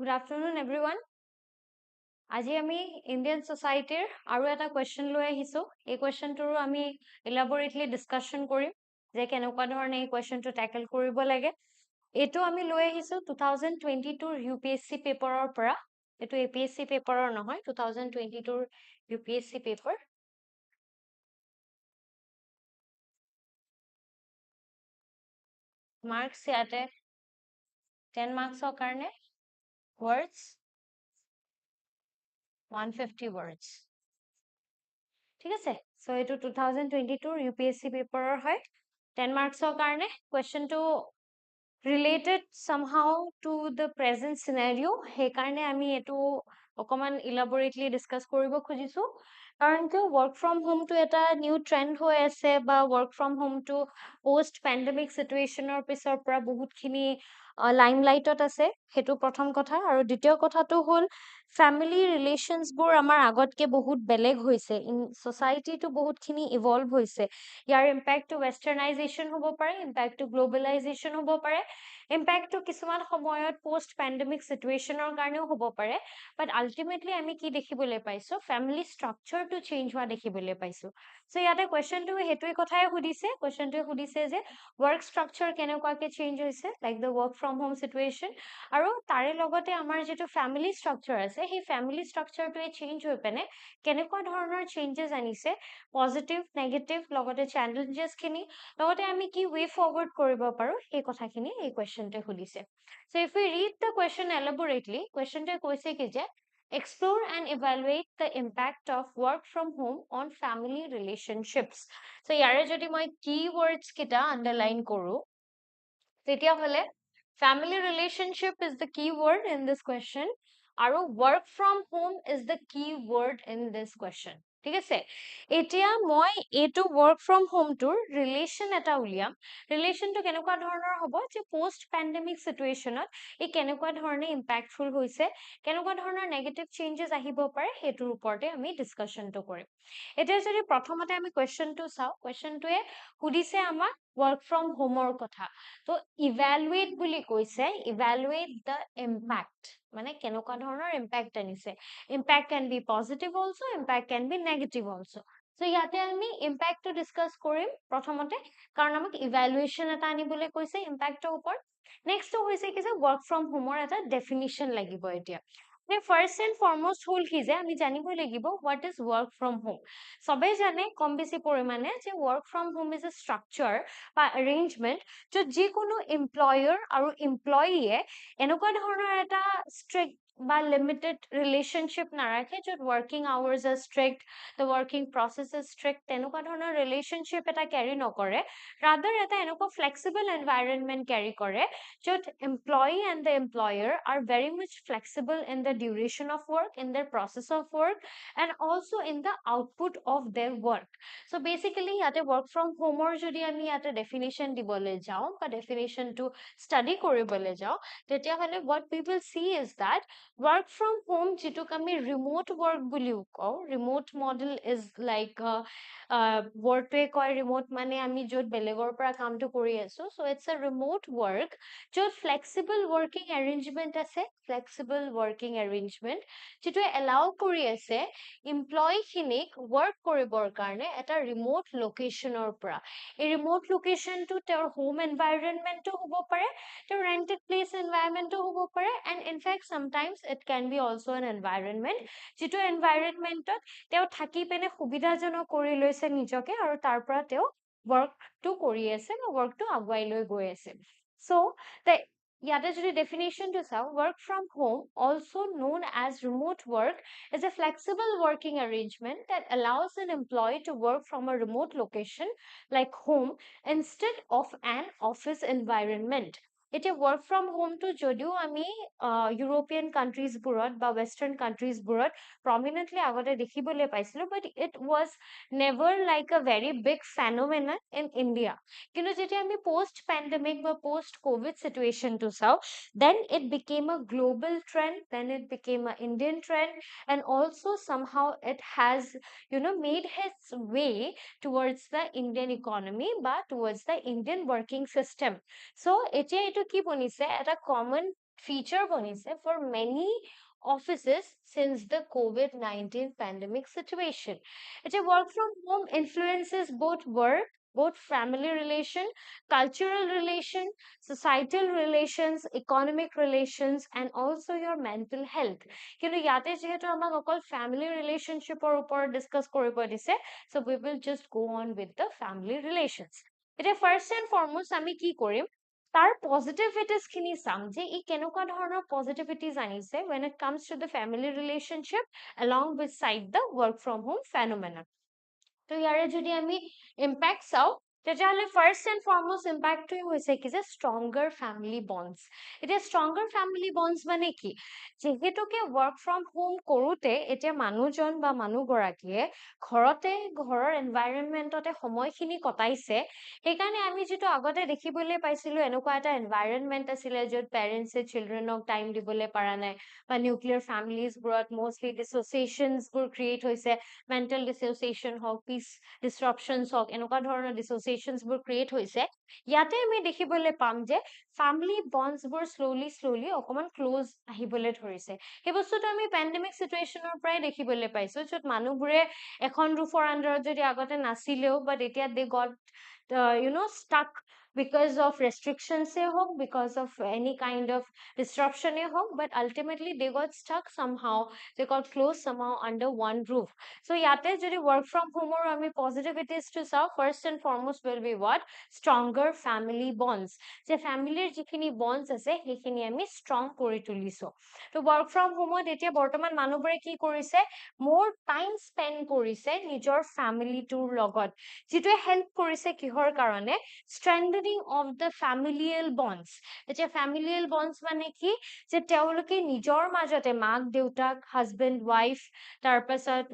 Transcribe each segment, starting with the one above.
Good afternoon, everyone. আজি আমি Indian সোসাইটিৰ আৰু এটা কোৱেশ্চন লৈ আহিছো এই কোৱেশ্চনটোৰ আমি ইলাবৰেটলি ডিসকাশন কৰিম যে কেনেকুৱা ধৰণে এই কোৱেশ্চনটো ট্যাকল কৰিব লাগে এটো আমি লৈ আহিছো 2022 UPSC পেপাৰৰ পৰা এটো APSC পেপাৰৰ নহয় 2022 UPSC পেপাৰ মাৰ্কস ইয়াতে 10 মাৰ্কসৰ কাৰণে words 150 words ঠিক আছে সো এটো 2022 UPSC পেপাৰৰ হয় 10 মাৰ্কসৰ কাৰণে কোৱেশ্চনটো related somehow to the present scenario সেই কাৰণে আমি এটো অকমান elaborately discuss কৰিব খুজিছো কাৰণ কি work from home to এটা new trend হৈ আছে বা work from home to post pandemic situation ৰ পিছৰ পৰা বহুতখিনি লাইমলাইটত আছে হেতু প্ৰথম কথা আৰু দ্বিতীয় কথাটো হ'ল ফ্যামিলি ৰিলেশনস বোৰ আমাৰ আগতকে বহুত বেলেগ হৈছে ইন সোসাইটি টু বহুতখিনি ইভলভ হৈছে ইয়াৰ ইম্প্যাক্ট টু ওয়েস্টাৰ্নাইজেশন হ'ব পাৰে ইম্প্যাক্ট টু গ্লোবালাইজেশন হ'ব পাৰে ইম্প্যাক্ট টু কিছুমান সময়ত পোস্ট পেণ্ডেমিক সিচুৱেচনৰ কাৰণেও হ'ব পাৰে বাট আলটিমেটলি আমি কি দেখিবলৈ পাইছো ফ্যামিলি স্ট্ৰাকচাৰটো চেঞ্জ হোৱা দেখিবলৈ পাইছো সো ইয়াতে কোৱেশ্চনটো হেতুই কথাই সুধিছে কোৱেশ্চনটোৱে সুধিছে যে work structure কেনেকুৱাকে চেঞ্জ হৈছে like the work from home situation আৰু তাৰে লগতে আমাৰ যেটো ফ্যামিলি স্ট্ৰাকচাৰ আছে সেই ফ্যামিলি স্ট্ৰাকচাৰটোৱে চেঞ্জ হৈ পেনে কেনেকুৱা ধৰণৰ চেঞ্জেস আনিছে পজিটিভ নেগেটিভ লগতে চেলেঞ্জেস খিনি লগতে আমি কি ওয়ে ফৰৱাৰ্ড কৰিব পাৰো এই কথাখিনি এই কোৱেশ্চনটোৱে সুধিছে so if we read the question elaborately কোৱেশ্চনটোৱে কৈছে কি যে explore and evaluate the impact of work from home on family relationships so ইয়াৰে যদি মই keywords kita underline কৰো তেতিয়া হলে family relationship is the keyword in this question আৰু work from home is the keyword in this question ঠিক আছে এতিয়া মই এটো work from home tour relation এটা উলিয়াম ৰিলেশনটো কেনেকুৱা ধৰণৰ হ'ব যে পোস্ট পেণ্ডেমিক সিচুৱেচনত এই কেনেকুৱা ধৰণে ইম্প্যাক্টফুল হৈছে কেনেকুৱা ধৰণৰ নেগেটিভ চেঞ্জেস আহিব পাৰে হেতুৰ ওপৰতে আমি ডিসকাশনটো কৰিম এতিয়া যদি প্ৰথমতে আমি কোৱেশ্চনটো চাও কোৱেশ্চনটোৱে সুধিছে আমাক work from home ৰ কথা তো evaluate বুলি কৈছে evaluate the impact মানে কেনেকুৱা ধৰণৰ ইম্প্যাক্ট আনিছে impact can be positive also impact can be negative also so ইয়াতে আমি ইম্প্যাক্টটো ডিসকাস কৰিম প্ৰথমতে কাৰণ আমাক ইভালুৱেচন এটা আনিবলৈ কৈছে ইম্প্যাক্টৰ ওপৰত নেক্সট হৈছে কি যে work from home ৰ এটা ডেফিনিশন লাগিব এতিয়া ফাৰ্স্ট এন্ড ফৰমোস্ট হল কি যে আমি জানিব লাগিব what is work from home সবে জানে কম বেছি পৰিমাণে যে work from home is a structure বা arrangement য'ত যিকোনো এমপ্লয়াৰ আৰু এমপ্লয়ীয়ে এনেকুৱা ধৰণৰ এটা ষ্ট্ৰিক্ট বা লিমিটেড ৰিলেশনশিপ নাৰাখে য'ত working hours are strict the working process is strict তেনেকুৱা ধৰণৰ ৰিলেশনশিপ এটা ক্যাৰি নকৰে rather এটা এনেকুৱা flexible environment ক্যাৰি কৰে য'ত employee and the employer are very much flexible in the duration of work in their process of work and also in the output of their work so basically ইয়াতে work from home ৰ যদি আমি ইয়াতে definition দিবলৈ যাও বা definition টো study কৰিবলৈ যাও তেতিয়া হলে what we will see is that work from home যেটোক আমি remote work বুলিও কও remote model is like wordটোৱে কয় remote মানে আমি য'ত বেলেগৰ পৰা কামটো কৰি আছো so it's a remote work য'ত flexible working arrangement আছে flexible working arrangement যেটোৱে allow কৰি আছে employee খিনিক work কৰিবৰ কাৰণে এটা remote locationৰ পৰা এই remote locationটো তেওঁৰ home environmentও হ'ব পাৰে তেওঁৰ rented place environmentও হ'ব পাৰে and in fact sometimes it can be also an environment যেটো environmentত তেওঁ থাকি পেনে সুবিধাজনক কৰি লৈছে নিজকে আৰু তাৰ পৰা তেওঁ workটো কৰি আছে বা workটো আগুৱাই লৈ গৈ আছে so the ইয়াতে যদি definition to চাও work from home also known as remote work is a flexible working arrangement that allows an employee to work from a remote location like home instead of an office environment এতিয়া work from home to যদিও আমি European countries বোৰত বা western countries বোৰত prominently আগতে দেখিবলৈ পাইছিলো but it was never like a very big phenomenon in India কিন্তু যেতিয়া আমি post pandemic বা post covid situation to চাও then it became a global trend then it became an Indian trend and also somehow it has made its way towards the Indian economy বা towards the Indian working system so এতিয়া এটো কি বনিছে এটা common feature baniছে for many offices since the COVID-19 pandemic situation. A work from home influences both family relation, cultural relation, societal relations, economic relations, and also your mental health. কিন্তু ইয়াতে যেহেতু আমাক অকল family relationship ওপৰত discuss কৰিব দিছে, so we will just go on with the family relations. এতিয়া first and foremost আমি কি কৰিম, তাৰ positivities খিনি চাম যে ই কেনেকুৱা ধৰণৰ positivities আনিছে when it comes to the family relationship along with side the work from home phenomenon. তো ইয়াৰে যদি আমি impact চাওঁ, তেতিয়াহ'লে ফাৰ্ষ্ট এণ্ড ফৰমষ্ট ইম্পেক্টটোৱে হৈছে কি যে ষ্ট্ৰংগাৰ ফেমিলি বণ্ডছ। এতিয়া ষ্ট্ৰংগাৰ ফেমিলি বণ্ডছ মানে কি, যিহেতুকে ৱৰ্ক ফ্ৰম হোম কৰোঁতে এতিয়া মানুহজন বা মানুহগৰাকীয়ে ঘৰতে ঘৰৰ এনভাইৰনমেণ্টতে সময়খিনি কটাইছে, সেইকাৰণে আমি যিটো আগতে দেখিবলৈ পাইছিলোঁ এনেকুৱা এটা এনভাইৰনমেণ্ট আছিলে য'ত পেৰেণ্টছে চিলড্ৰেনক টাইম দিবলৈ পৰা নাই, বা নিউক্লিয়াৰ ফেমিলিজবোৰত মষ্টলি ডিছ'চিয়েশ্যনছবোৰ ক্ৰিয়েট হৈছে, মেণ্টেল ডিছ'চিয়েশ্যন হওক, পিচ ডিছৰাপশ্যনছ হওক, এনেকুৱা ধৰণৰ ডিছ'চিয়েশ্যনছবোৰ ক্ৰিয়েট হৈছে। ইয়াতে আমি দেখিবলৈ পাম যে ফেমিলি বণ্ডছবোৰ শ্ল'লি অকণমান ক্ল'জ আহিবলৈ ধৰিছে। সেই বস্তুটো আমি পেণ্ডেমিক চিটুৱেশ্যনৰ পৰাই দেখিবলৈ পাইছোঁ, য'ত মানুহবোৰে এখন ৰুফৰ আণ্ডাৰত যদি আগতে নাছিলেও, বাট এতিয়া দে gut stuck because of restrictions because of any kind of disruption but ultimately they got stuck somehow, they got close somehow under one roof. So yate jodi work from home or ami positivities to saw, first and foremost will be what, stronger family bonds. Je family jikhini bonds ase hekhini ami strong kori tuliso. To work from home etia bortoman manubore ki korise, more time spend korise nijor family tour logot, jitue help korise kihor karone, strengthening of the familial bonds. Etia familial bonds mane ki je teoloke nijor majote mak deutak, husband wife, tar pasat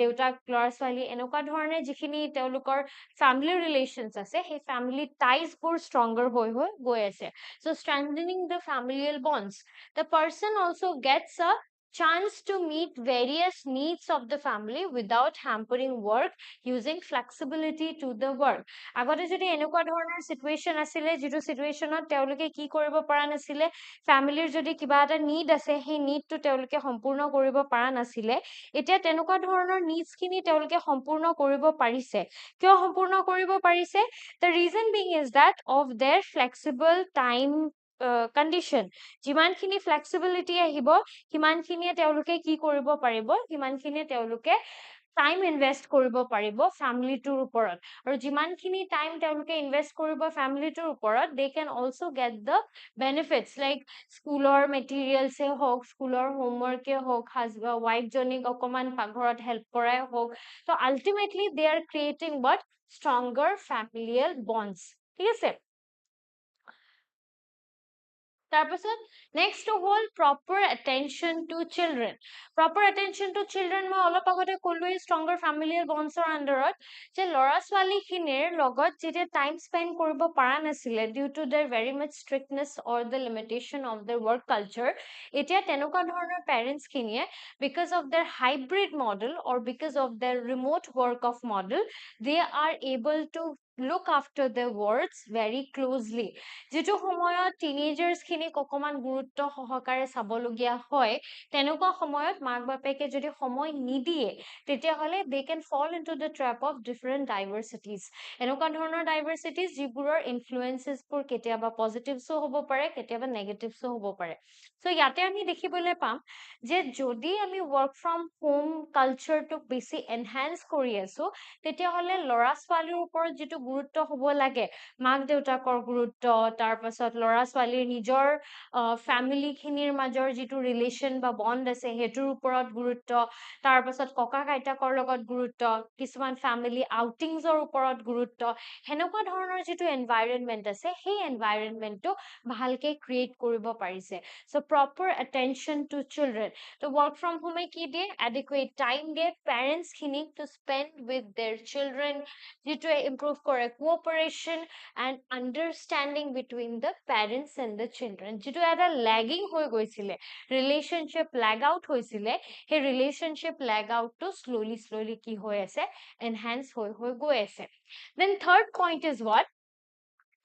deutak lora swali enoka dhorone jikhini teolokor family relations ase, he family ties bor stronger hoi goi ase. So strengthening the familial bonds, the person also gets a chance to meet various needs of the family without hampering work, using flexibility to the work. আগতে যদি এনেকুৱা ধৰণৰ situation আছিলে যেটো সিচুৱেশনত তেওঁলোকে কি কৰিব পৰা নাছিলে, ফ্যামিলিৰ যদি কিবা এটা নিড আছে সেই নিডটো তেওঁলোকে সম্পূৰ্ণ কৰিব পৰা নাছিলে, এতিয়া তেনেকুৱা ধৰণৰ নিডছ খিনি তেওঁলোকে সম্পূৰ্ণ কৰিব পাৰিছে। কিয় সম্পূৰ্ণ কৰিব পাৰিছে? The reason being is that of their flexible time condition. যিমানখিনি ফ্লেক্সিবিলিটি আহিব সিমানখিনিয়ে তেওঁলোকে কি কৰিব পাৰিব, সিমানখিনিয়ে তেওঁলোকে টাইম ইনভেষ্ট কৰিব পাৰিব ফ্যামিলিটোৰ ওপৰত, আৰু যিমানখিনি টাইম তেওঁলোকে ইনভেষ্ট কৰিব ফ্যামিলিটোৰ ওপৰত, they can also get the benefits like স্কুলৰ মেটেৰিয়েলছে হওক, স্কুলৰ হোমৱৰ্কে হওক, ওয়াইফ জনীক অকমান পাকঘৰত হেল্প কৰাই হওক। So ultimately they are creating what, stronger familial bonds. ঠিক আছে। Next to hold proper attention to children. Proper attention to children মই অলপ আগতে কলোই stronger familial bonds আন্ডাৰত, যে লৰা ছোৱালী খিনিৰ লগত যেতিয়া টাইম স্পেন্ড কৰিব পৰা নাছিলে due to their very much strictness or the limitation of their work culture, এতিয়া তেনেকুৱা ধৰণৰ parents খিনিয়ে because of their hybrid model or because of their remote work of model, they are able to look after their words very closely. যেটো সময়ত টিনেজাৰ্স খিনি অকমান গুৰুত্ব সহকাৰে চাবলগীয়া হয়, তেনেকুৱা সময়ত মাক বাপেকে যদি সময় নিদিয়ে, তেতিয়া হলে they can fall into the trap of different diversities. এনেকুৱা ধৰণৰ diversities যিবোৰৰ influences বোৰ কেতিয়াবা positives হ'ব পাৰে, কেতিয়াবা negatives হ'ব পাৰে। So ইয়াতে আমি দেখিবলৈ পাম যে যদি আমি work from home culture টো বেছি enhance কৰি আছো, তেতিয়া হলে লৰা ছোৱালীৰ ওপৰত যেটো গুৰুত্ব হ'ব লাগে, মাক দেউতাকৰ গুৰুত্ব, তাৰ পাছত লৰা ছোৱালীৰ নিজৰ ফ্যামিলি খিনিৰ মাজৰ যেটো ৰিলেশন বা বন্ড আছে হেতুৰ ওপৰত গুৰুত্ব, তাৰ পাছত ককা আইতাকৰ লগত গুৰুত্ব, কিছুমান ফ্যামিলি আউটিংছৰ ওপৰত গুৰুত্ব, হেনেকুৱা ধৰণৰ যেটো এনভাইৰনমেন্ট আছে সেই এনভাইৰনমেন্টটো ভালকে ক্ৰিয়েট কৰিব পাৰিছে। So proper attention to children. তো work from home কি দিয়ে, adequate time দিয়ে parents খিনিক to spend with their children, যেটো improve কৰে cooperation and understanding between the parents and the children. যেটো এটা lagging হৈ গৈছিলে, relationship lag out হৈছিলে, সেই relationship lag out to slowly কি হৈ আছে, enhance হৈ গৈ আছে। Then third point is what,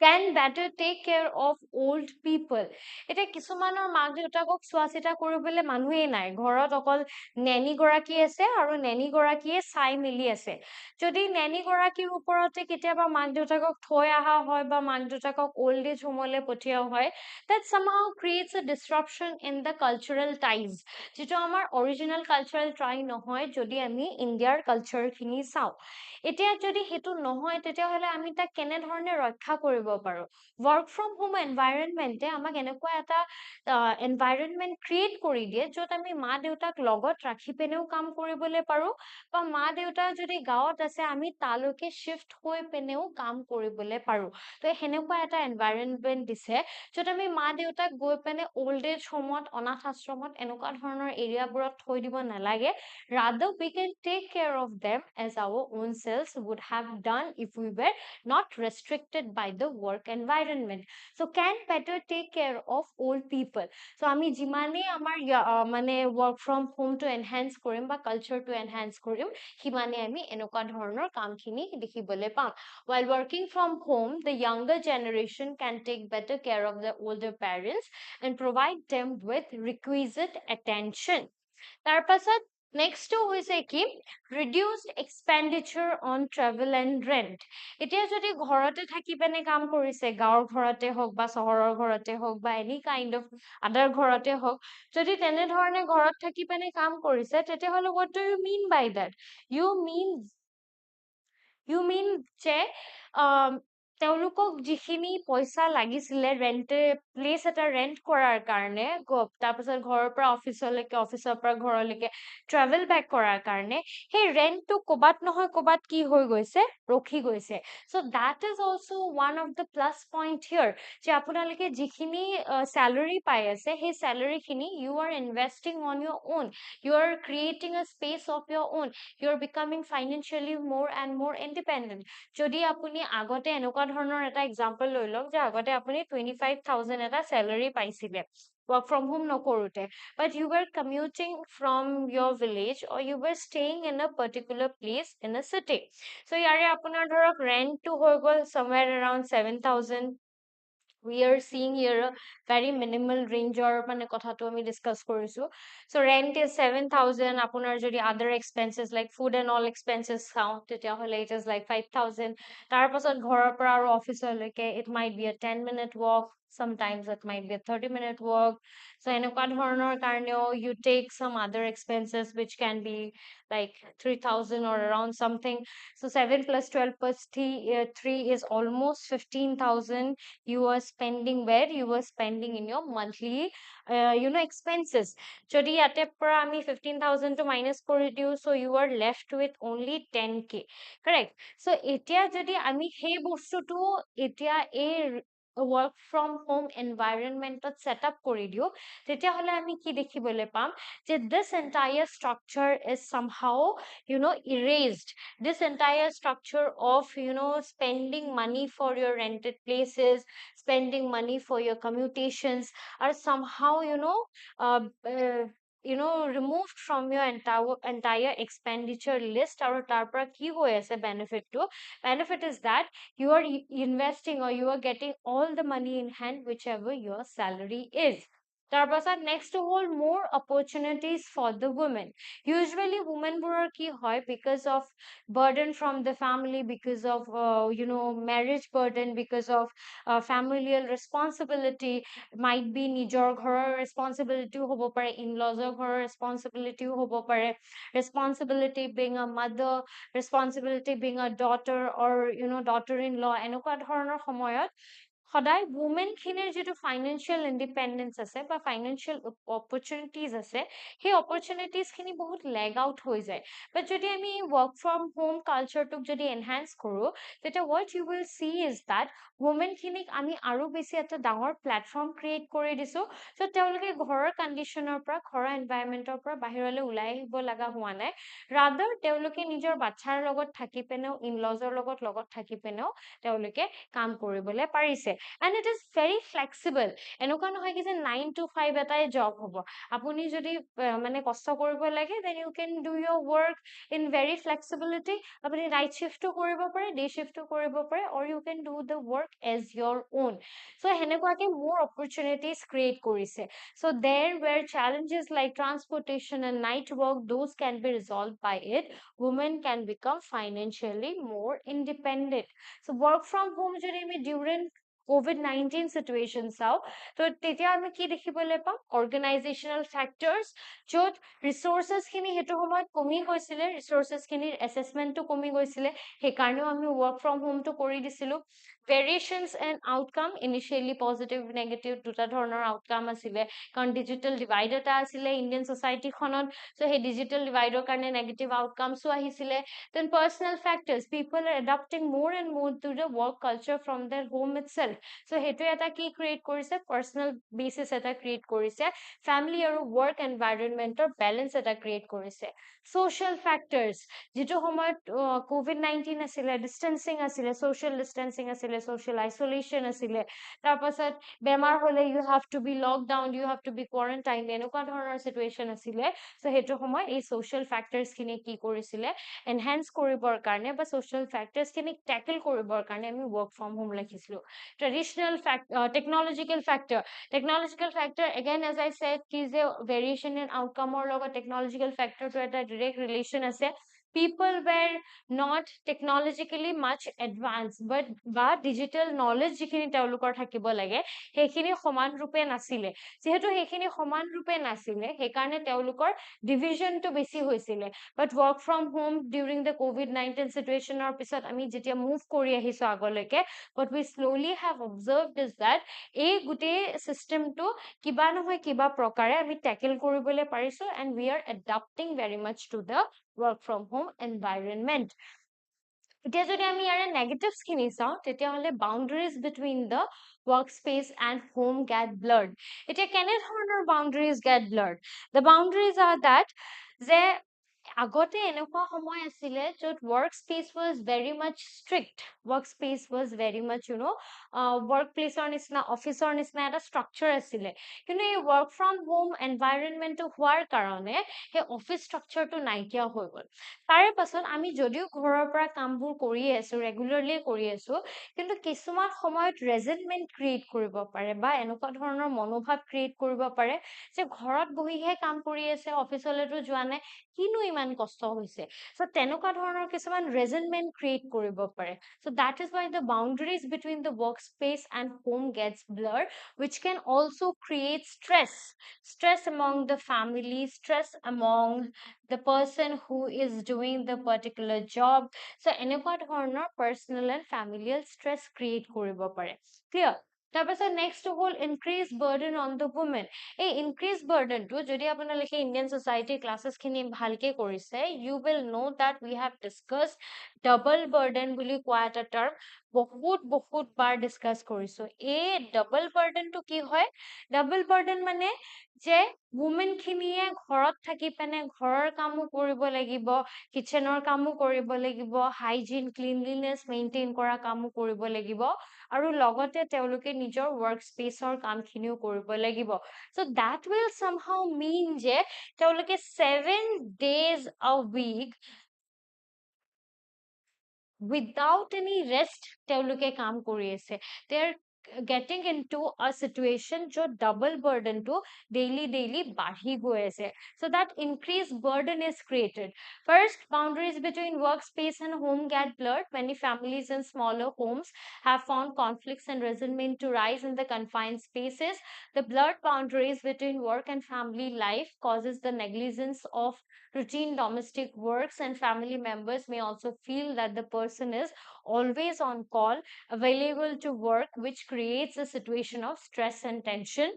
can better take care of old people. এটা কিছুমানৰ মাক দেউতাকক চোৱা চিতা কৰিবলৈ মানুহেই নাই, ঘৰত অকল নেনি গৰাকী আছে আৰু নেনি গৰাকীয়ে চাই মেলি আছে। যদি নেনি গৰাকীৰ ওপৰতে কেতিয়াবা মাক দেউতাকক থৈ অহা হয় বা মাক দেউতাকক ওল্ড এজ হোমলৈ পঠিওৱা হয়, that somehow creates a disruption in the cultural ties, যেটো আমাৰ অৰিজিনেল কালচাৰেল টাই নহয় যদি আমি ইণ্ডিয়াৰ কালচাৰখিনি চাওঁ। এতিয়া যদি হেতু নহয় তেতিয়াহলে আমি তাক কেনে ধৰণে ৰক্ষা কৰিব পাৰো? ওয়াৰ্ক ফ্ৰম হোম এনভায়ৰনমেন্টে আমাক এনেকুৱা এটা এনভায়ৰনমেন্ট ক্ৰিয়েট কৰি দিয়ে য'ত আমি মা দেউতাক লগত ৰাখি পেনেও কাম কৰিবলৈ পাৰো, বা মা দেউতা যদি গাঁৱত আছে আমি তালৈকে শিফট হৈ পেনেও কাম কৰিবলৈ পাৰো। তো সেনেকুৱা এটা এনভায়ৰনমেন্ট দিছে য'ত আমি মা দেউতাক গৈ পেনে ওল্ড এজ হোমত, অনাথ আশ্ৰমত এনেকুৱা ধৰণৰ এৰিয়াবোৰত থৈ দিব নালাগে। Rather, we can take care of them as our own selves would have done if we were not restricted by the work environment. So, can better take care of old people. So, আমি যিমানে আমাৰ মানে work from home to enhance কৰিম বা culture to enhance কৰিম, সিমানে আমি এনেকুৱা ধৰণৰ কামখিনি দেখিবলৈ পাম। While working from home, the younger generation can take better care of the older parents and provide them with requisite attention. তাৰ পাছত নেক্সটটো হৈছে কি reduced expenditure on travel and rent. এতিয়া যদি ঘৰতে থাকি পেনে কাম কৰিছে, গাঁৱৰ ঘৰতে হওক বা চহৰৰ ঘৰতে হওক বা এনি কাইণ্ড অফ আদাৰ ঘৰতে হওক, যদি তেনেধৰণে ঘৰত থাকি পেনে কাম কৰিছে, তেতিয়াহ'লে what do you mean by that? You mean যে তেওঁলোকক যিখিনি পইচা লাগিছিলে ৰেণ্টে প্লেচ এটা ৰেণ্ট কৰাৰ কাৰণে, তাৰপিছত ঘৰৰ পৰা অফিচলৈকে, অফিচৰ পৰা ঘৰলৈকে ট্ৰেভেল বেক কৰাৰ কাৰণে, সেই ৰেণ্টটো ক'বাত নহয় ক'বাত কি হৈ গৈছে, ৰখি গৈছে। চ' that is also one of the plus point here, যে আপোনালোকে যিখিনি salary পাই আছে, সেই salary খিনি you are investing on your own, you are creating a space of your own, you are becoming financially more and more independent. যদি আপুনি আগতে এনেকুৱা ধৰণৰ এটা এক্সাম্পল লৈ লওক যে আগতে আপুনি 25,000 এটা salary পাইছিলে work from home নকৰোতে, but you were commuting from your village or you were staying in a particular place in a city. So ইয়াৰে আপোনাৰ ধৰক rent হৈ গ'ল somewhere around 7,000. We are seeing here a very minimal range or মানে কথাটো আমি discuss কৰিছো। So rent is 7,000. আপোনাৰ যদি other expenses like food and all expenses চাওঁ তেতিয়াহ'লে it is like 5,000. তাৰ পাছত ঘৰৰ পৰা আৰু অফিচলৈকে it might be a 10-minute walk, sometimes it might be a 30-minute walk. So এনেকুৱা ধৰণৰ কাৰণেও you take some other expenses which can be like 3,000 or around something. So 7 plus 12 plus 3 is almost 15,000 you are spending, where you are spending in your monthly expenses. যদি ইয়াতে পৰা আমি 15,000 to minus কৰি দিও, so you are left with only 10K, correct? So এতিয়া যদি আমি সেই বস্তুটো এতিয়া এই work from home environment set up কৰি দিও, তেতিয়াহ'লে আমি কি দেখিবলৈ পাম যে this entire structure is somehow erased. This entire structure of spending money for your rented places, spending money for your commutations are somehow removed from your entire expenditure list. আৰু তাৰ পৰা কি হৈ আছে benefit is that you are investing or you are getting all the money in hand whichever your salary is. তাৰপাছত next হ'ল more opportunities for the women. Usually women বোৰৰ কি হয়, because of burden from the family, because of marriage burden, because of familial responsibility, might be নিজৰ ঘৰৰ responsibility হ'ব পাৰে, in-lawsৰ ঘৰৰ responsibility হ'ব পাৰে, responsibility being a mother, responsibility being a daughter or daughter-in-law, এনেকুৱা ধৰণৰ সময়ত সদায় women খিনিৰ যিটো financial independence আছে বা financial opportunities আছে, সেই opportunities খিনি বহুত leg out হৈ যায়। But যদি আমি work from home culture টোক যদি enhance কৰো, তেতিয়া what you will see is that women খিনিক আমি আৰু বেছি এটা ডাঙৰ platform create কৰি দিছো, so তেওঁলোকে ঘৰৰ conditioner পৰা, ঘৰৰ environmentৰ পৰা বাহিৰলৈ ওলাই আহিব লগা হোৱা নাই। Rather তেওঁলোকে নিজৰ বাচ্চাৰ লগত থাকি পেনেও, in-lawsৰ লগত থাকি পেনেও তেওঁলোকে কাম কৰিবলৈ পাৰিছে। and it is very flexible. এনেকুৱা নহয় কি যে 9 to 5 এটাই জব হ'ব আপুনি যদি মানে কষ্ট কৰিব লাগে then you can do your work in very flexibility আপুনি night shift কৰিব পাৰে day shift কৰিব পাৰে or you can do the work as your own so হেনেকুৱাকে more opportunities create কৰিছে so there were challenges like transportation and night work those can be resolved by it women can become financially more independent so work from home যদি আমি during COVID-19 situation চাও তো তেতিয়া আমি কি দেখিবলৈ পাম organizational factors য'ত resources খিনি হেতু সময়ত কমি গৈছিলে resources খিনিৰ assessment টো কমি গৈছিলে সেইকাৰণেও আমি work from home টো কৰি দিছিলো variations and outcome initially positive negative দুটা ধৰণৰ outcome আছিলে কাৰণ digital divide এটা আছিলে Indian society খনত so সেই digital divide ৰ কাৰণে negative outcomes ও আহিছিলে then personal factors people are adapting more and more to the work culture from their home itself so হেতু এটা কি create কৰিছে personal basis এটা create কৰিছে family আৰু work environment ৰ balance এটা create কৰিছে social factors যেটো সময়ত covid-19 আছিলে distancing আছিলে social distancing আছিলে social isolation asile tarpasat bemar hole you have to be locked down you have to be quarantined enokwa dhoroner situation asile so hetu homoy ei social factors kini ki korisile enhance koribor karne ba social factors kini tackle koribor karne ami work from home lakhisilu traditional technological factor again as I said ki je variation in outcome or logo technological factor to eta direct relation ase people were not technologically much advanced but ba digital knowledge jikhini teolukor thakibo lage hekhini saman rupe nasile jehetu hekhini saman rupe nasile hekarne teolukor division to beshi hoisile but work from home during the covid-19 situation or pisot ami jetia move kori ahiso agoleke what we slowly have observed is that ei gute system to kiba nohoy kiba prokare ami tackle koribole pariso and we are adapting very much to the work from home environment এতিয়া যদি আমি ইয়াৰে negatives খিনি চাও তেতিয়া হলে boundaries between the workspace and home get blurred এতিয়া কেনে ধৰণৰ boundaries get blurred the boundaries are that যে আগতে এনেকুৱা সময় আছিলে যত workspace was very much strict workspace was very much workplace or nisna office or nisna eta structure asile কিন্তু এই work from home environment to হোৱাৰ কাৰণে হে office structure to নাইকিয়া হৈ গল তাৰে পাছত আমি যদিও ঘৰৰ পৰা কামবোৰ কৰি আছো ৰেগুলাৰলি কৰি আছো কিন্তু কিছুমান সময়ত resentment create কৰিব পাৰে বা এনেকুৱা ধৰণৰ মনোভাৱ create কৰিব পাৰে যে ঘৰত বহিহে কাম কৰি আছে অফিচলৈতো যোৱা নাই কিনো ইমান কষ্ট হৈছে so তেনেকুৱা ধৰণৰ কিছুমান resentment create কৰিব পাৰে so that is why the boundaries between the workspace and home gets blurred which can also create stress among the family stress among the person who is doing the particular job so এনেকুৱা ধৰণৰ personal and familial stress create কৰিব পাৰে clear তাৰপাছত next hall increase burden on the women এই increase burden to যদি আপোনালোকে Indian society classes খিনি ভালকে কৰিছে you will know that we have discussed double burden বুলি কোৱা এটা term বহুত বাৰ discuss কৰিছো এই double burden to কি হয় double burden মানে যে women খিনিয়ে ঘৰত থাকি পেনে ঘৰৰ কামো কৰিব লাগিব কিচেনৰ কামো কৰিব লাগিব hygiene cleanliness maintain কৰা কামো কৰিব লাগিব আৰু লগতে তেওঁলোকে নিজৰ work space ৰ কামখিনিও কৰিব লাগিব so that will somehow mean যে তেওঁলোকে 7 days a week without any rest তেওঁলোকে কাম কৰি আছে they are getting into a situation jo double burden to daily bahi goi ase so that increased burden is created first boundaries between workspace and home get blurred many families in smaller homes have found conflicts and resentment to rise in the confined spaces the blurred boundaries between work and family life causes the negligence of routine domestic works and family members may also feel that the person is always on call available to work which creates a situation of stress and tension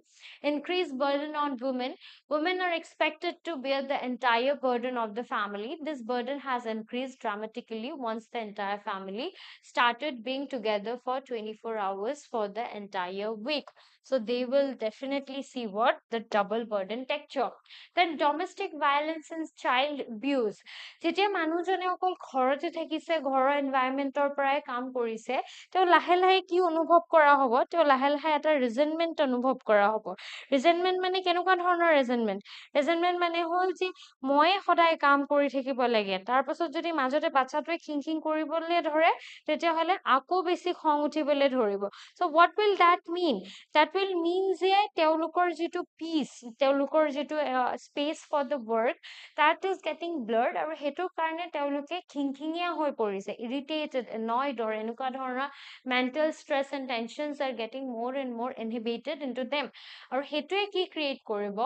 increased burden on women are expected to bear the entire burden of the family this burden has increased dramatically once the entire family started being together for 24 hours for the entire week So they will definitely see what the double burden texture. Then domestic violence and child abuse. যেতিয়া মানুহজনে অকল ঘৰতে থাকিছে, ঘৰৰ এনভাইৰনমেন্টৰ পৰাই কাম কৰিছে, তেওঁ লাহে লাহে কি অনুভৱ কৰা হ'ব, তেওঁ লাহে লাহে এটা ৰিজেন্টমেন্ট অনুভৱ কৰা হ'ব। ৰিজেন্টমেন্ট মানে কেনেকুৱা ধৰণৰ ৰিজেন্টমেন্ট? ৰিজেন্টমেন্ট মানে হ'ল যে মই সদায় কাম কৰি থাকিব লাগে, তাৰ পাছত যদি মাজতে বাচ্চাটোৱে খিংখিং কৰিবলৈ ধৰে, তেতিয়াহ'লে আকৌ বেছি খং উঠিবলৈ ধৰিব। So what will that mean? That will mean যে তেওঁলোকৰ যিটো পিচ, তেওঁলোকৰ যিটো space for the work, that is getting blurred, আৰু সেইটো কাৰণে তেওঁলোকে খিংখিঙীয়া হৈ পৰিছে, irritated, annoyed, or এনেকুৱা ধৰণৰ mental stress and tensions are getting more and more inhibited into them. আৰু সেইটোৱে কি ক্ৰিয়েট কৰিব?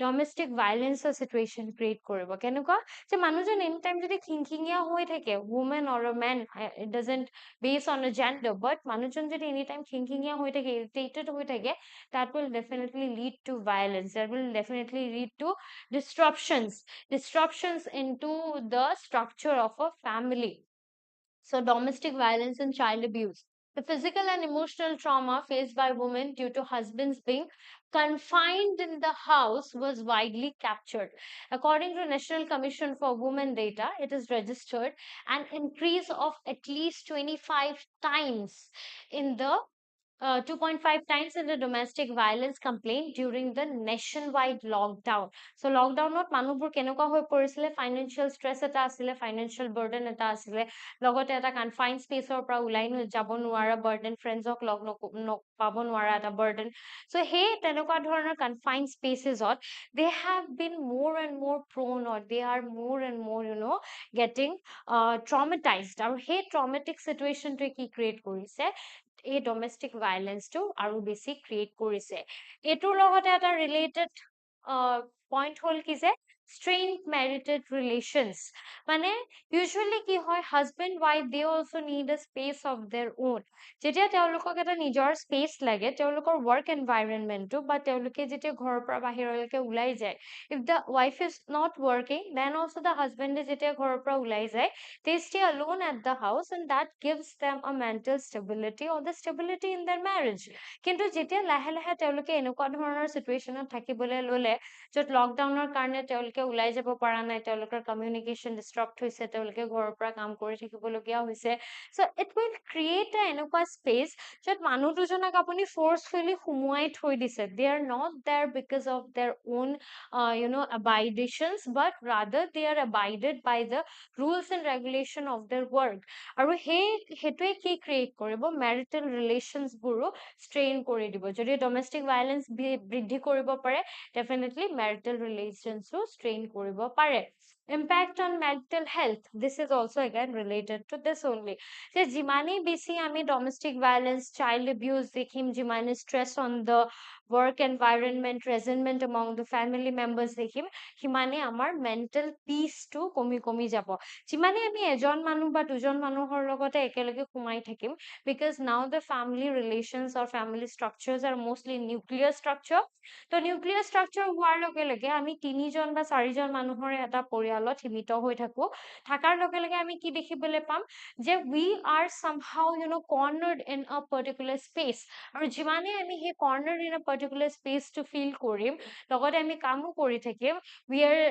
ডমেষ্টিক ভাইলেন্সৰ চিটুৱেশ্যন ক্ৰিয়েট কৰিব। কেনেকুৱা? যে মানুহজন এনি টাইম যদি খিংখিঙীয়া হৈ থাকে, woman or a man, it doesn't based on a gender, but মানুহজন যদি এনি টাইম খিংখিঙীয়া হৈ থাকে, irritated হৈ থাকে, that will definitely lead to violence. That will definitely lead to disruptions into the structure of a family. So domestic violence and child abuse. The physical and emotional trauma faced by women due to husbands being confined in the house was widely captured. According to National Commission for Women Data, it is registered an increase of at least 25 times in the 2.5 times in the domestic violence complaint during the nationwide lockdown. So lockdownot মানুহবোৰ কেনেকুৱা হৈ পৰিছিলে, financial stress এটা আছিলে, financial burden এটা আছিলে, লগতে এটা confined spaceৰ পৰা ওলাই যাব নোৱাৰা burden, friendsক লগ পাব নোৱাৰা এটা burden. So সেই তেনেকুৱা ধৰণৰ confined spacesত they have been more and more prone, or they are more and more getting traumatized. আৰু সেই traumatic situationটোৱে কি create কৰিছে? এই ডমেষ্টিক ভাইলেন্সটো আৰু বেছি ক্ৰিয়েট কৰিছে। এইটোৰ লগতে এটা ৰিলেটেড পইণ্ট হ'ল কি যে strained marital relations. মানে usually কি হয়, husband wife they also need a space of their own. যেতিয়া তেওঁলোকক এটা নিজৰ স্পেচ লাগে, তেওঁলোকৰ work environmentটো, বা তেওঁলোকে যেতিয়া ঘৰৰ পৰা বাহিৰলৈকে ওলাই যায়, if the wife is not working, then also the husband যেতিয়া ঘৰৰ পৰা ওলাই যায়, they stay alone at the house, and that gives them a mental stability or the stability in their marriage. কিন্তু যেতিয়া লাহে লাহে তেওঁলোকে এনেকুৱা ধৰণৰ চিটুৱেশ্যনত থাকিবলৈ ল'লে, য'ত লকডাউনৰ কাৰণে তেওঁলোকে ওলাই যাব পৰা নাই, তেওঁলোকৰ কমিউনিকেশ্যন ডিষ্ট্ৰাক্ট হৈছে, তেওঁলোকে ঘৰৰ পৰা কাম কৰি থাকিবলগীয়া হৈছে, চ' ইট উইল ক্ৰিয়েট এ এনেকুৱা স্পেচ য'ত মানুহ দুজনক আপুনি ফ'ৰ্চফুলি সুমুৱাই থৈ দিছে। They are not there because of their own abidations, but rather they are abided by the rules and regulation of their work. আৰু সেইটোৱে কি ক্ৰিয়েট কৰিব? মেৰিটেল ৰিলেশ্যনছবোৰো ষ্ট্ৰেইন কৰি দিব। যদি ডমেষ্টিক ভাইলেন্স বৃদ্ধি কৰিব পাৰে, ডেফিনেটলি মেৰিটেল ৰিলেশ্যনছো ষ্ট্ৰেইন কৰিব পাৰে। Impact on mental health. This is also again related to this only. যে যিমানেই বেছি আমি ডমেষ্টিক ভাইলেন্স, চাইল্ড এবিউজ দেখিম, যিমানেই stress on the work environment, resentment among the family members দেখিম, সিমানে আমাৰ মেণ্টেল পিচটো কমি যাব। যিমানে আমি এজন মানুহ বা দুজন মানুহৰ লগতে একেলগে সোমাই থাকিম, because now the family relations or family structures are mostly nuclear structure. তো নিউক্লিয়াৰ ষ্ট্ৰাকচাৰ হোৱাৰ লগে লগে আমি 3জন বা 4জন মানুহৰ এটা পৰিয়ালত সীমিত হৈ থাকো। থাকাৰ লগে লগে আমি কি দেখিবলৈ পাম? যে we are somehow cornered in a particular space. আৰু যিমানে আমি সেই cornered in a particular space to feel কৰিম, লগতে আমি কামো কৰি থাকিম, we are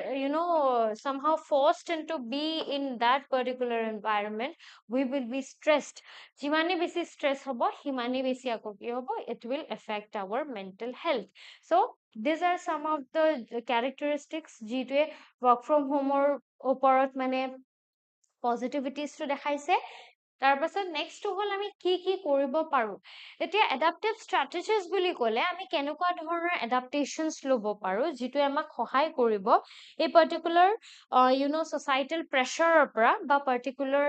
somehow forced into be in that particular environment, we will be stressed. যিমানে বেছি stress হ'ব, সিমানে বেছি আকৌ কি হ'ব? It will affect our mental health. So these are some of the characteristics যিটোৱে work from home ৰ ওপৰত মানে পজিটিভিটিজটো দেখাইছে। তাৰপাছত নেক্সটটো হ'ল আমি কি কি কৰিব পাৰো। এতিয়া এডাপ্টিভ ষ্ট্ৰেটেজিজ বুলি ক'লে আমি কেনেকুৱা ধৰণৰ এডাপ্টেশ্যনছ ল'ব পাৰো, যিটোৱে আমাক সহায় কৰিব এই পাৰ্টিকুলাৰ ছ'চাইটেল প্ৰেছাৰৰ পৰা বা পাৰ্টিকুলাৰ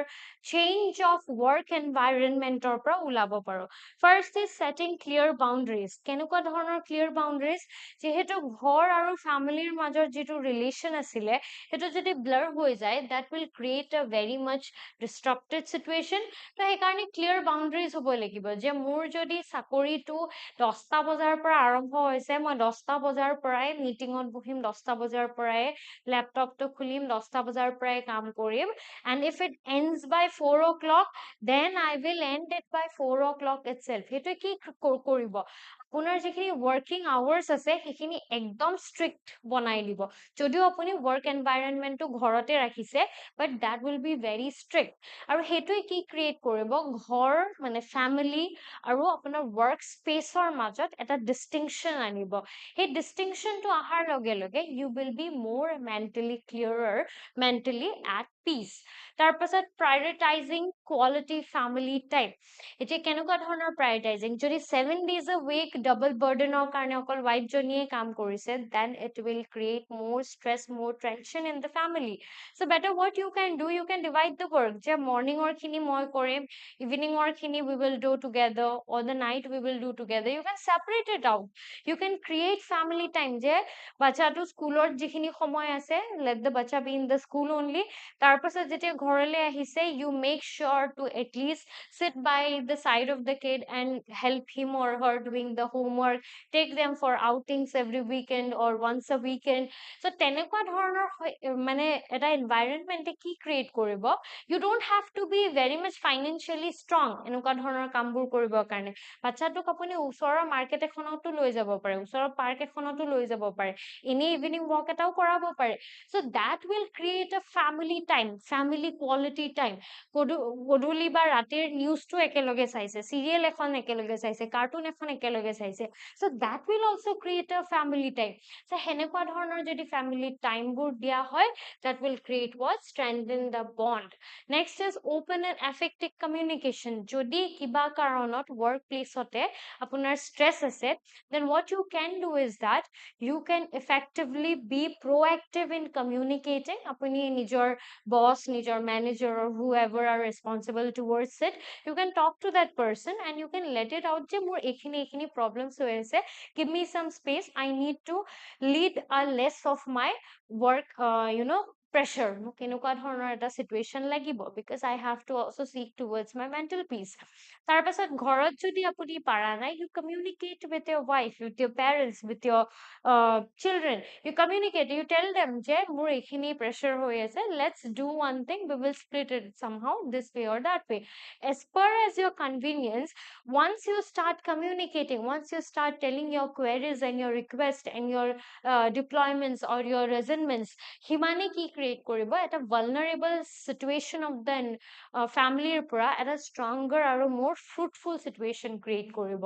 চেঞ্জ অফ ৱৰ্ক এনভাইৰনমেণ্টৰ পৰা ওলাব পাৰো। First is setting clear boundaries. কেনেকুৱা ধৰণৰ ক্লিয়াৰ বাউণ্ডেৰিজ? যিহেতু ঘৰ আৰু ফেমিলিৰ মাজত যিটো ৰিলেশ্যন আছিলে, সেইটো যদি ব্লাৰ হৈ যায়, that will create a very much disrupted situation. তো সেইকাৰণে ক্লিয়াৰ বাউণ্ডেৰিজ হ'ব লাগিব, যে মোৰ যদি চাকৰিটো 10টা বজাৰ পৰা আৰম্ভ হৈছে, মই 10টা বজাৰ পৰাই মিটিঙত বহিম, 10টা বজাৰ পৰাই লেপটপটো খুলিম, 10টা বজাৰ পৰাই কাম কৰিম, and if it ends by 4 o'clock, then I will end it by 4 o'clock itself. সেইটোৱে কি কৰিব? আপোনাৰ যিখিনি ৱৰ্কিং আৱাৰ্ছ আছে সেইখিনি একদম ষ্ট্ৰিক্ট বনাই দিব যদিও আপুনি ৱৰ্ক এনভাইৰনমেণ্টটো ঘৰতে ৰাখিছে but that will be very strict আৰু সেইটোৱে কি ক্ৰিয়েট কৰিব ঘৰ মানে ফেমিলি আৰু আপোনাৰ ৱৰ্ক স্পেচৰ মাজত এটা ডিষ্টিংশ্যন আনিব সেই ডিষ্টিংশ্যনটো অহাৰ লগে লগে ইউ উইল বি মোৰ মেণ্টেলি ক্লিয়াৰৰ মেণ্টেলি এট পিচ তাৰপাছত প্ৰায়ৰিটাইজিং কোৱালিটি ফেমিলি টাইম এতিয়া কেনেকুৱা ধৰণৰ প্ৰায়ৰিটাইজিং যদি 7 days a week ডাবল বাৰ্ডেনৰ কাৰণে অকল ৱাইফজনীয়ে কাম কৰিছে then it will create more stress more tension in the family so' better what you can do you can divide the work যে মৰ্ণিঙৰ খিনি মই কৰিম ইভিনিঙৰ খিনি we will do together or the night we will do together you can separate it out you can create family time যে বাচ্চাটো স্কুলত যিখিনি সময় আছে লেট দ্য বাচ্চা B in the school only তাৰপাছত যেতিয়া ঘৰলৈ আহিছে you make sure to at least sit by the side of the kid and help him or her doing the homework take them for outings every weekend or once a weekend so তেনেকুৱা ধৰণৰ মানে এটা এনভাইৰনমেণ্টে কি create কৰিব you don't have to be very much financially strong এনেকুৱা ধৰণৰ কামবোৰ কৰিবৰ কাৰণে বাচ্চাটোক আপুনি ওচৰৰ মাৰ্কেট এখনতো লৈ যাব পাৰে ওচৰৰ পাৰ্ক এখনতো লৈ যাব পাৰে এনে ইভিনিং ৱাক এটাও কৰাব পাৰে so that will create a family time family quality time গধূলি বা ৰাতিৰ নিউজটো একেলগে চাইছে চিৰিয়েল এখন একেলগে চাইছে কাৰ্টুন এখন একেলগে চাইছে so' that will also' create a family time so' সেনেকুৱা ধৰণৰ যদি ফেমিলি টাইমবোৰ দিয়া হয় that will create what strengthen the bond next is open and effective communication যদি কিবা কাৰণত ৱৰ্ক প্লেচতে আপোনাৰ ষ্ট্ৰেছ আছে then what you can do is that you can effectively be proactive in communicating আপুনি নিজৰ boss নিজৰ manager or whoever are responsible towards it you can talk to that person and you can let it out যে মোৰ এইখিনি problems হৈ আছে give me some space I need to lead a less of my work pressure মোক এনেকুৱা ধৰণৰ এটা situation লাগিব because I have to also seek towards my mental peace তাৰপাছত ঘৰত যদি আপুনি পাৰা নাই you communicate with your wife with your parents with your children you communicate you tell them যে মোৰ এইখিনি pressure হৈ আছে let's do one thing we will split it somehow this way or that way as per as your convenience once you start communicating once you start telling your queries and your requests and your deployments or your resentments হিমানে কি create কৰিব এটা vulnerable situation of the family পৰা এটা stronger আৰু more fruitful situation create কৰিব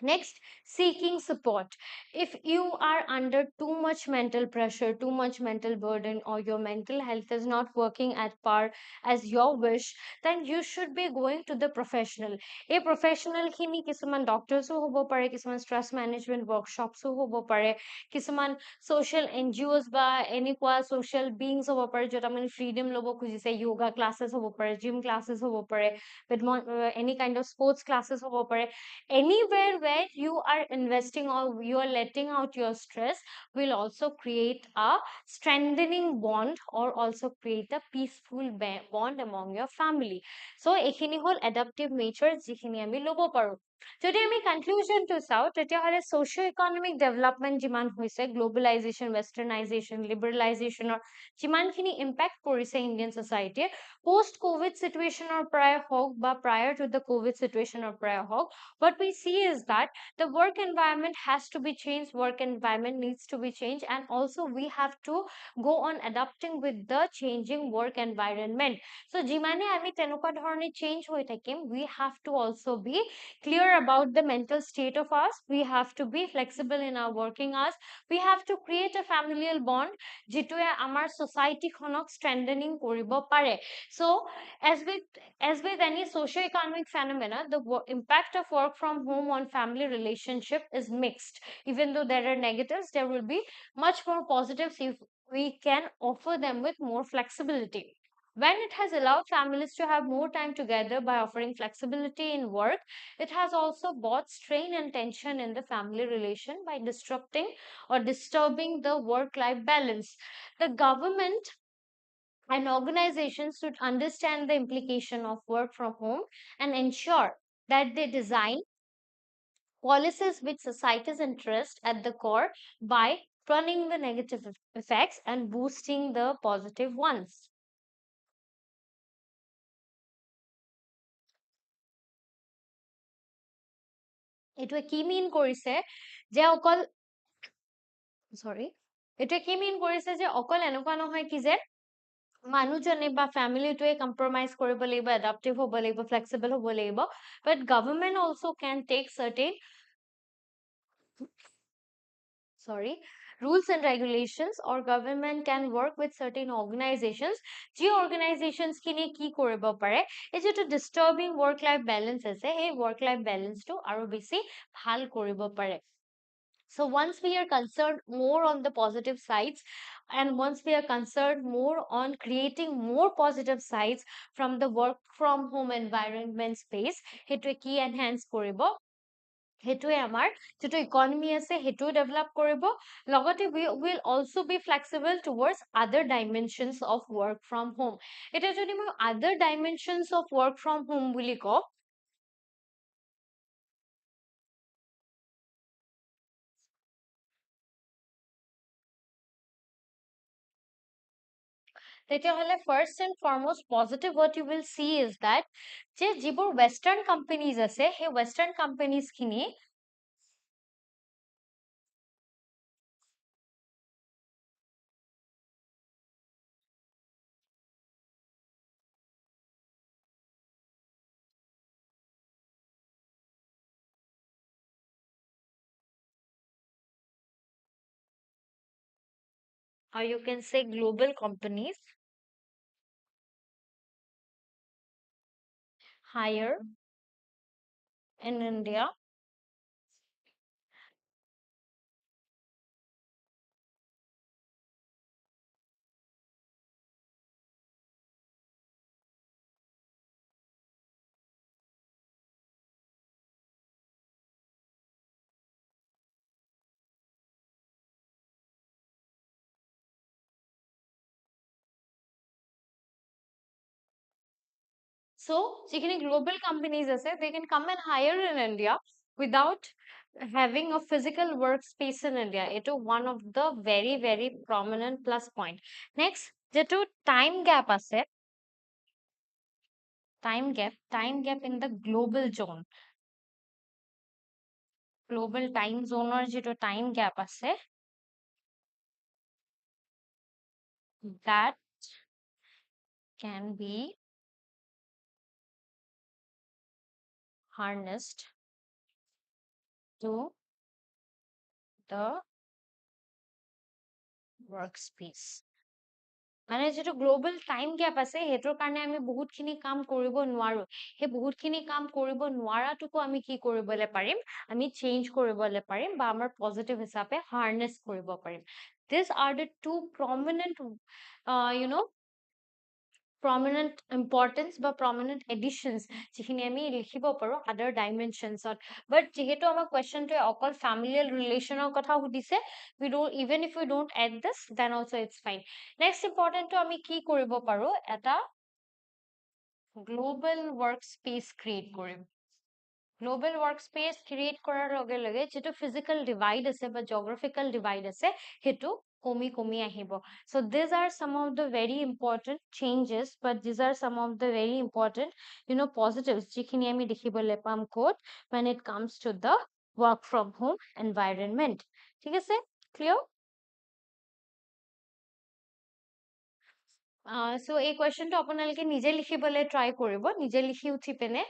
Next, seeking support. If you are under too much mental pressure, too much mental burden, or your mental health is not working at par as your wish, then you should be going to the professional. A professional খিনি কিছুমান doctors ও হ'ব পাৰে, কিছুমান stress management workshops ও হ'ব পাৰে, কিছুমান social NGOs বা এনেকুৱা social beings হ'ব পাৰে, য'ত আপুনি freedom ল'ব খুজিছে, yoga classes হ'ব পাৰে, gym classes হ'ব পাৰে, any kind of sports classes হ'ব পাৰে, anywhere where you are investing or you are letting out your stress will also create a strengthening bond or also create a peaceful bond among your family so ekhini hol adaptive nature jikhini ami lobo paru যদি আমি কনক্লুজনটো চাওঁ তেতিয়াহ'লে socio' economic development যিমান হৈছে globalisation ৱেষ্টাৰ্ণাইজেশ্যন লিবাৰেলাইজেশ্যনৰ যিমানখিনি impact কৰিছে Indian ছ'চাইটিয়ে post Covid চিটুৱেশ্যনৰ পৰাই হওক বা প্ৰায়ৰ টু দ্য ক'ভিড চিটুৱেশ্যনৰ পৰাই হওক what we see is that the work environment has to be changed work environment needs to be changed and also we have to go on adapting with the changing work environment so jimane ami tenukwa dhorone change hoi thakim we have to also be clear about the mental state of us we have to be flexible in our working hours we have to create a familial bond jitue amar society khonok strengthening koribo pare so as with any socio-economic phenomena the impact of work from home on family relationship is mixed even though there are negatives there will be much more positives if we can offer them with more flexibility when it has allowed families to have more time together by offering flexibility in work it has also brought strain and tension in the family relation by disrupting or disturbing the work life balance the government and organizations should understand the implication of work from home and ensure that they design policies with society's interest at the core by turning the negative effects and boosting the positive ones. এইটোৱে কি মিন কৰিছে যে অকল সৰি এইটোৱে কি মিন কৰিছে যে অকল এনেকুৱা নহয় কি যে মানুহজনে বা ফ্যামিলিটোৱে কম্প্ৰমাইজ কৰিব লাগিব, এডাপ্টিভ হ'ব লাগিব, ফ্লেক্সিবল হ'ব লাগিব, but government also can take certain rules and regulations, or government can work with certain organizations যি organizations খিনি কি কৰিব পাৰে এই যেটো disturbing work life balance আছে এই work life balance টো আৰু বেছি ভাল কৰিব পাৰে. So once we are concerned more on the positive sides, and once we are concerned more on creating more positive sides from the work from home environment space, সেইটোৱে কি enhance কৰিব সেইটোৱে আমাৰ যেটো ইকনমি আছে সেইটো ডেভেলপ কৰিব লগতে we will also be flexible towards other dimensions of work from home. এটা যদি মই other dimensions of work from home বুলি কওঁ তেতিয়াহ'লে first and foremost positive what you will see is that যে যিবোৰ western companies আছে সেই western companies খিনি or you can say global companies hire in India so যিখিনি global companies আছে they can come and hire in India without having a physical workspace in India. It is one of the very very prominent plus point. Next যেটো time gap আছে time gap in the global time zone or যেটো time gap আছে that can be harnessed to the workspace. মানে যেটো global time gap আছে হেটোৰ কাৰণে আমি বহুতখিনি কাম কৰিব নোৱাৰো হে বহুতখিনি কাম কৰিব নোৱাৰাটোকো আমি কি কৰিবলে পাৰিম আমি চেঞ্জ কৰিবলে পাৰিম বা আমাৰ পজিটিভ হিচাপে হাৰ্নেস কৰিব পাৰিম. These are the two prominent you know prominent importance বা prominent additions যিখিনি আমি লিখিব পাৰো other dimensions but যেহেতু আমাৰ questionটোৱে অকল familial relationৰ কথা সুধিছে we don't even if we don't add this then also it's fine. Next important to আমি কি কৰিব পাৰো এটা global workspace create কৰিম. Global workspace create কৰাৰ লগে লগে যেটো physical divide আছে বা geographical divide আছে হেতু কমি আহিব. So these are some of the very important changes, but these are some of the very important positives যিখিনি আমি দেখিবলৈ পাম ক'ত when it comes to the work from home environment. ঠিক আছে clear? So এই questionটো আপোনালোকে নিজে লিখিবলৈ try কৰিব নিজে লিখি উঠি পিনে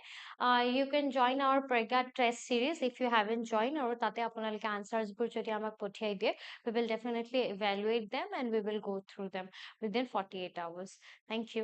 you can join our Prega test series if you haven't joined আৰু তাতে আপোনালোকে answers বোৰ যদি আমাক পঠিয়াই দিয়ে we will definitely evaluate them and we will go through them within 48 hours. Thank you.